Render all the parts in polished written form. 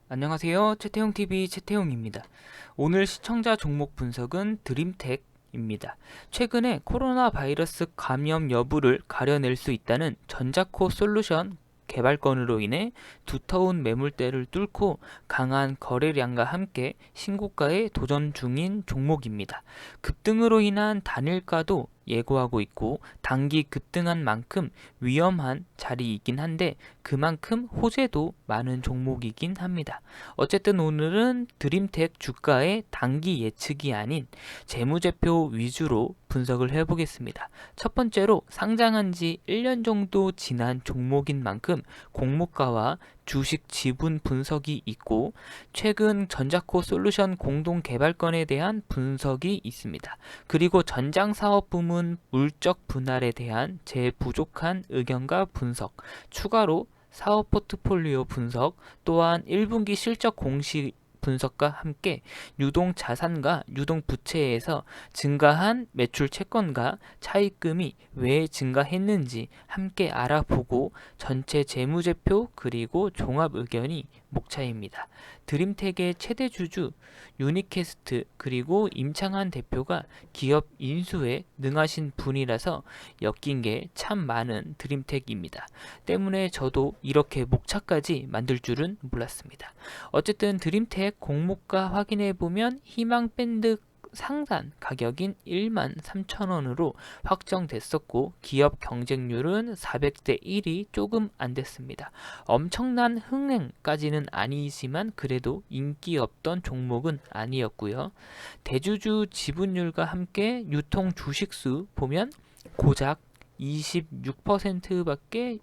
안녕하세요. 최태용TV 최태용입니다. 오늘 시청자 종목 분석은 드림텍입니다. 최근에 코로나 바이러스 감염 여부를 가려낼 수 있다는 전자코 솔루션 개발건으로 인해 두터운 매물대를 뚫고 강한 거래량과 함께 신고가에 도전 중인 종목입니다. 급등으로 인한 단일가도 예고하고 있고 단기 급등한 만큼 위험한 자리이긴 한데 그만큼 호재도 많은 종목이긴 합니다. 어쨌든 오늘은 드림텍 주가의 단기 예측이 아닌 재무제표 위주로 분석을 해보겠습니다. 첫 번째로 상장한 지 1년 정도 지난 종목인 만큼 공모가와 주식 지분 분석이 있고 최근 전자코 솔루션 공동 개발건에 대한 분석이 있습니다. 그리고 전장 사업 부문 물적 분할에 대한 제 부족한 의견과 분석, 추가로 사업 포트폴리오 분석, 또한 1분기 실적 공시 분석과 함께 유동 자산과 유동 부채에서 증가한 매출 채권과 차입금이 왜 증가했는지 함께 알아보고 전체 재무제표 그리고 종합 의견이 목차입니다. 드림텍의 최대 주주 유니캐스트 그리고 임창한 대표가 기업 인수에 능하신 분이라서 엮인 게 참 많은 드림텍입니다. 때문에 저도 이렇게 목차까지 만들 줄은 몰랐습니다. 어쨌든 드림텍 공모가 확인해 보면 희망 밴드 상단 가격인 13,000원으로 확정됐었고 기업 경쟁률은 400대 1이 조금 안 됐습니다. 엄청난 흥행까지는 아니지만 그래도 인기 없던 종목은 아니었고요. 대주주 지분율과 함께 유통 주식수 보면 고작 26%밖에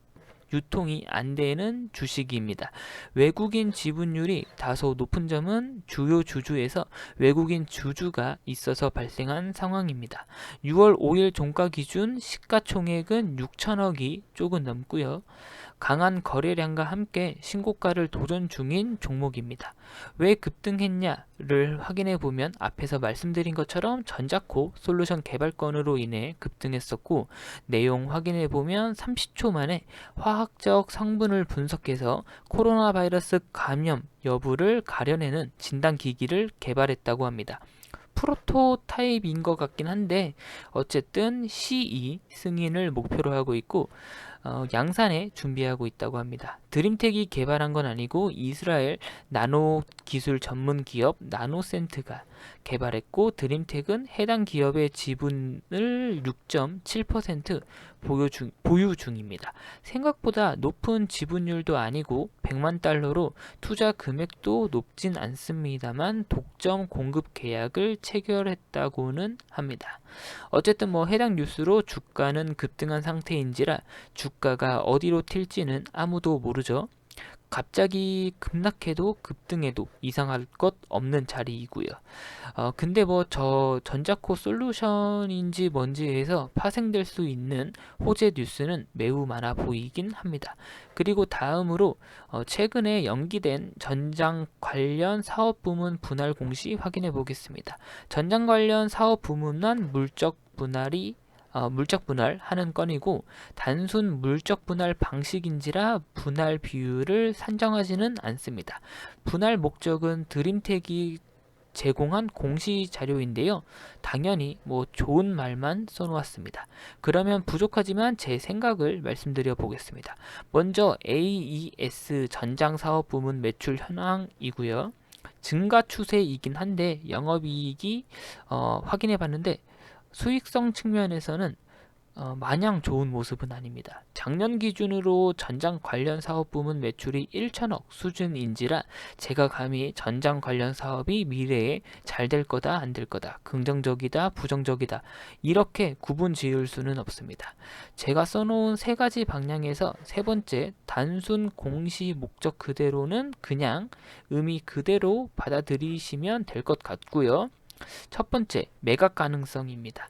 유통이 안 되는 주식입니다. 외국인 지분율이 다소 높은 점은 주요 주주에서 외국인 주주가 있어서 발생한 상황입니다. 6월 5일 종가 기준 시가총액은 6천억이 조금 넘고요. 강한 거래량과 함께 신고가를 도전 중인 종목입니다. 왜 급등했냐를 확인해 보면 앞에서 말씀드린 것처럼 전자코 솔루션 개발건으로 인해 급등했었고 내용 확인해 보면 30초 만에 화학적 성분을 분석해서 코로나 바이러스 감염 여부를 가려내는 진단기기를 개발했다고 합니다. 프로토타입인 것 같긴 한데 어쨌든 CE 승인을 목표로 하고 있고 양산에 준비하고 있다고 합니다. 드림텍이 개발한 건 아니고 이스라엘 나노 기술 전문 기업 나노센트가 개발했고 드림텍은 해당 기업의 지분을 6.7% 보유 중입니다. 생각보다 높은 지분율도 아니고 100만 달러로 투자 금액도 높진 않습니다만 독점 공급 계약을 체결했다고는 합니다. 어쨌든 해당 뉴스로 주가는 급등한 상태인지라 주가가 어디로 튈지는 아무도 모르죠. 갑자기 급락해도 급등해도 이상할 것 없는 자리이고요. 근데 저 전자코 솔루션인지 뭔지 해서 파생될 수 있는 호재 뉴스는 매우 많아 보이긴 합니다. 그리고 다음으로 최근에 연기된 전장 관련 사업 부문 분할 공시 확인해 보겠습니다. 전장 관련 사업 부문은 물적 분할 하는 건이고 단순 물적 분할 방식인지라 분할 비율을 산정하지는 않습니다. 분할 목적은 드림텍이 제공한 공시 자료인데요. 당연히 좋은 말만 써놓았습니다. 그러면 부족하지만 제 생각을 말씀드려 보겠습니다. 먼저 AES 전장 사업 부문 매출 현황이고요. 증가 추세이긴 한데 영업이익이 확인해 봤는데 수익성 측면에서는 마냥 좋은 모습은 아닙니다. 작년 기준으로 전장 관련 사업 부문 매출이 1천억 수준인지라 제가 감히 전장 관련 사업이 미래에 잘 될 거다 안 될 거다 긍정적이다 부정적이다 이렇게 구분 지을 수는 없습니다. 제가 써놓은 세 가지 방향에서 세 번째 단순 공시 목적 그대로는 그냥 의미 그대로 받아들이시면 될 것 같고요. 첫 번째, 매각 가능성입니다.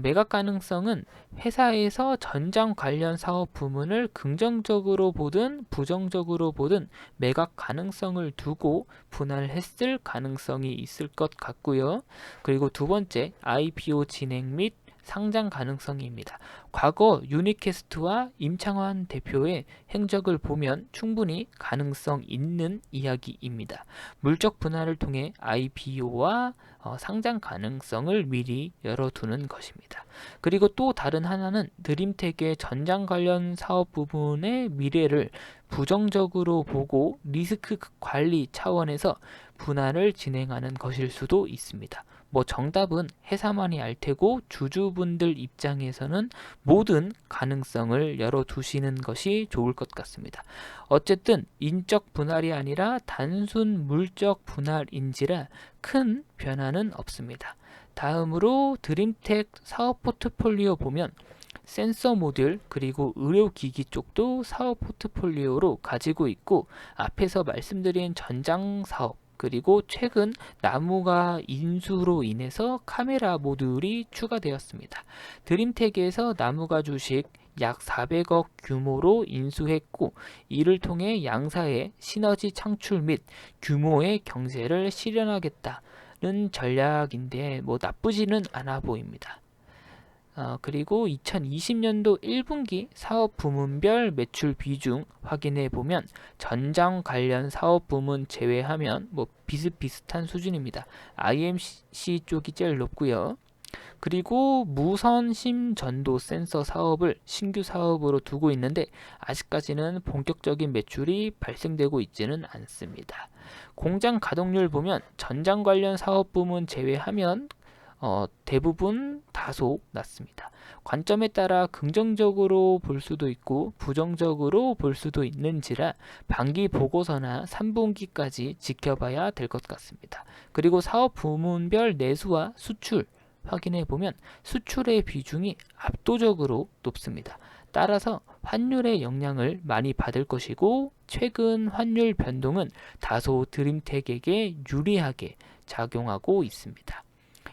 매각 가능성은 회사에서 전장 관련 사업 부문을 긍정적으로 보든 부정적으로 보든 매각 가능성을 두고 분할했을 가능성이 있을 것 같고요. 그리고 두 번째, IPO 진행 및 상장 가능성입니다. 과거 유니캐스트와 임창환 대표의 행적을 보면 충분히 가능성 있는 이야기입니다. 물적 분할을 통해 IPO와 상장 가능성을 미리 열어두는 것입니다. 그리고 또 다른 하나는 드림텍의 전장 관련 사업 부분의 미래를 부정적으로 보고 리스크 관리 차원에서 분할을 진행하는 것일 수도 있습니다. 정답은 회사만이 알 테고 주주분들 입장에서는 모든 가능성을 열어두시는 것이 좋을 것 같습니다. 어쨌든 인적 분할이 아니라 단순 물적 분할인지라 큰 변화는 없습니다. 다음으로 드림텍 사업 포트폴리오 보면 센서 모듈 그리고 의료기기 쪽도 사업 포트폴리오로 가지고 있고, 앞에서 말씀드린 전장 사업 그리고 최근 나무가 인수로 인해서 카메라 모듈이 추가되었습니다. 드림텍에서 나무가 주식 약 400억 규모로 인수했고, 이를 통해 양사의 시너지 창출 및 규모의 경제를 실현하겠다는 전략인데 나쁘지는 않아 보입니다. 그리고 2020년도 1분기 사업 부문별 매출 비중 확인해 보면 전장 관련 사업 부문 제외하면 비슷비슷한 수준입니다. IMC 쪽이 제일 높고요. 그리고 무선 심전도 센서 사업을 신규 사업으로 두고 있는데 아직까지는 본격적인 매출이 발생되고 있지는 않습니다. 공장 가동률 보면 전장 관련 사업 부문 제외하면 대부분 다소 낮습니다. 관점에 따라 긍정적으로 볼 수도 있고 부정적으로 볼 수도 있는지라 반기 보고서나 3분기까지 지켜봐야 될 것 같습니다. 그리고 사업 부문별 내수와 수출 확인해 보면 수출의 비중이 압도적으로 높습니다. 따라서 환율의 영향을 많이 받을 것이고, 최근 환율 변동은 다소 드림텍에게 유리하게 작용하고 있습니다.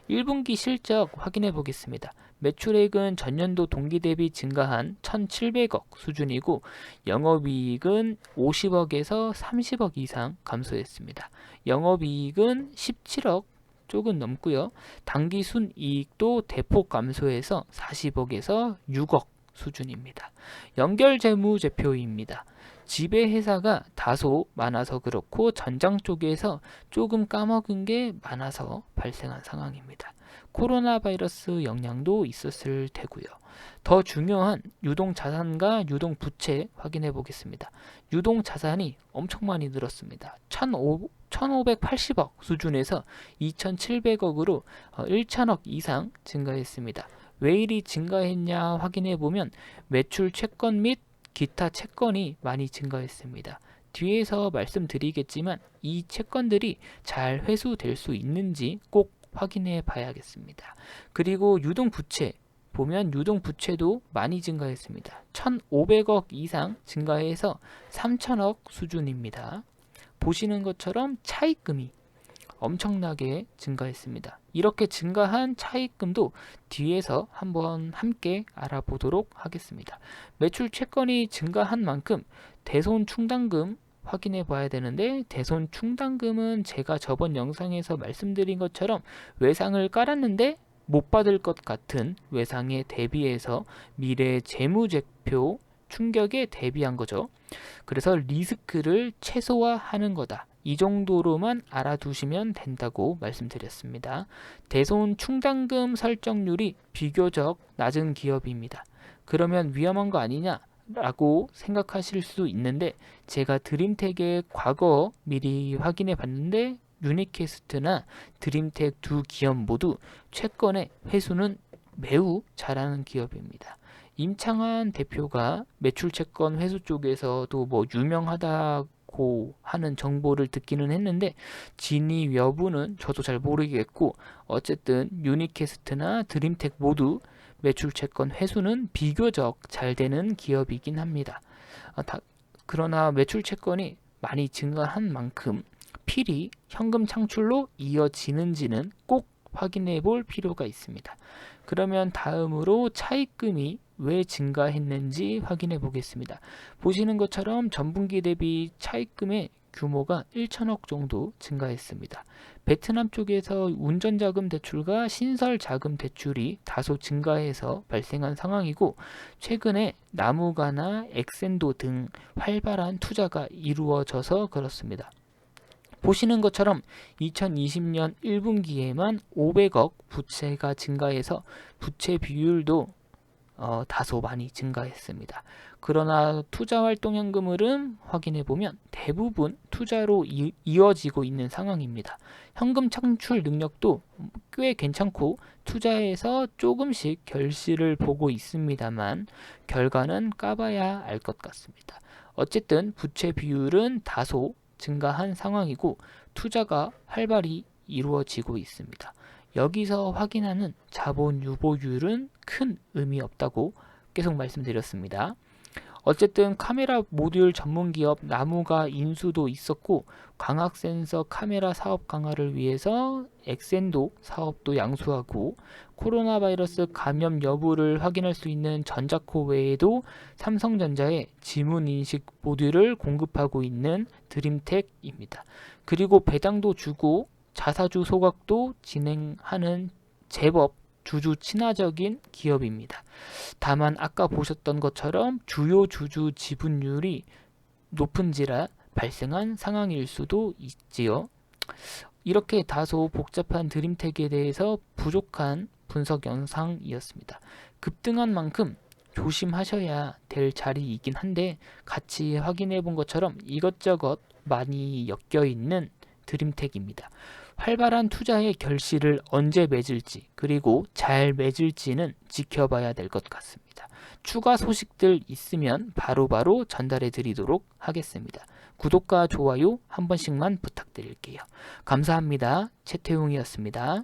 1분기 실적 확인해 보겠습니다. 매출액은 전년도 동기 대비 증가한 1,700억 수준이고, 영업이익은 50억에서 30억 이상 감소했습니다. 영업이익은 17억 조금 넘고요. 당기 순이익도 대폭 감소해서 40억에서 6억 수준입니다. 연결 재무제표입니다. 지배회사가 다소 많아서 그렇고 전장 쪽에서 조금 까먹은 게 많아서 발생한 상황입니다. 코로나 바이러스 영향도 있었을 테고요. 더 중요한 유동자산과 유동부채 확인해 보겠습니다. 유동자산이 엄청 많이 늘었습니다. 1,580억 수준에서 2,700억으로 1,000억 이상 증가했습니다. 왜 이리 증가했냐 확인해 보면 매출 채권 및 기타 채권이 많이 증가했습니다. 뒤에서 말씀드리겠지만 이 채권들이 잘 회수될 수 있는지 꼭 확인해 봐야겠습니다. 그리고 유동부채 보면 유동부채도 많이 증가했습니다. 1,500억 이상 증가해서 3,000억 수준입니다. 보시는 것처럼 차입금이 엄청나게 증가했습니다. 이렇게 증가한 차입금도 뒤에서 한번 함께 알아보도록 하겠습니다. 매출 채권이 증가한 만큼 대손 충당금 확인해 봐야 되는데, 대손 충당금은 제가 저번 영상에서 말씀드린 것처럼 외상을 깔았는데 못 받을 것 같은 외상에 대비해서 미래 재무제표 충격에 대비한 거죠. 그래서 리스크를 최소화하는 거다. 이 정도로만 알아두시면 된다고 말씀드렸습니다. 대손 충당금 설정률이 비교적 낮은 기업입니다. 그러면 위험한 거 아니냐? 라고 생각하실 수 있는데, 제가 드림텍의 과거 미리 확인해 봤는데 유니캐스트나 드림텍 두 기업 모두 채권의 회수는 매우 잘하는 기업입니다. 임창환 대표가 매출 채권 회수 쪽에서도 유명하다고 하는 정보를 듣기는 했는데, 진위 여부는 저도 잘 모르겠고, 어쨌든 유니캐스트나 드림텍 모두 매출 채권 회수는 비교적 잘 되는 기업이긴 합니다. 그러나 매출 채권이 많이 증가한 만큼 필히 현금 창출로 이어지는지는 꼭 확인해 볼 필요가 있습니다. 그러면 다음으로 차입금이 왜 증가했는지 확인해 보겠습니다. 보시는 것처럼 전분기 대비 차입금의 규모가 1천억 정도 증가했습니다. 베트남 쪽에서 운전자금 대출과 신설자금 대출이 다소 증가해서 발생한 상황이고, 최근에 나무가나 엑센도 등 활발한 투자가 이루어져서 그렇습니다. 보시는 것처럼 2020년 1분기에만 500억 부채가 증가해서 부채 비율도 다소 많이 증가했습니다. 그러나 투자활동 현금흐름 확인해 보면 대부분 투자로 이어지고 있는 상황입니다. 현금 창출 능력도 꽤 괜찮고 투자에서 조금씩 결실을 보고 있습니다만 결과는 까봐야 알 것 같습니다. 어쨌든 부채 비율은 다소 증가한 상황이고 투자가 활발히 이루어지고 있습니다. 여기서 확인하는 자본 유보율은 큰 의미 없다고 계속 말씀드렸습니다. 어쨌든 카메라 모듈 전문기업 나무가 인수도 있었고, 광학 센서 카메라 사업 강화를 위해서 엑센도 사업도 양수하고, 코로나 바이러스 감염 여부를 확인할 수 있는 전자코 외에도 삼성전자에 지문 인식 모듈을 공급하고 있는 드림텍입니다. 그리고 배당도 주고 자사주 소각도 진행하는 제법 주주 친화적인 기업입니다. 다만 아까 보셨던 것처럼 주요 주주 지분율이 높은지라 발생한 상황일 수도 있지요. 이렇게 다소 복잡한 드림텍에 대해서 부족한 분석 영상이었습니다. 급등한 만큼 조심하셔야 될 자리이긴 한데, 같이 확인해 본 것처럼 이것저것 많이 엮여 있는 드림텍입니다. 활발한 투자의 결실을 언제 맺을지, 그리고 잘 맺을지는 지켜봐야 될 것 같습니다. 추가 소식들 있으면 바로바로 전달해 드리도록 하겠습니다. 구독과 좋아요 한 번씩만 부탁드릴게요. 감사합니다. 최태웅이었습니다.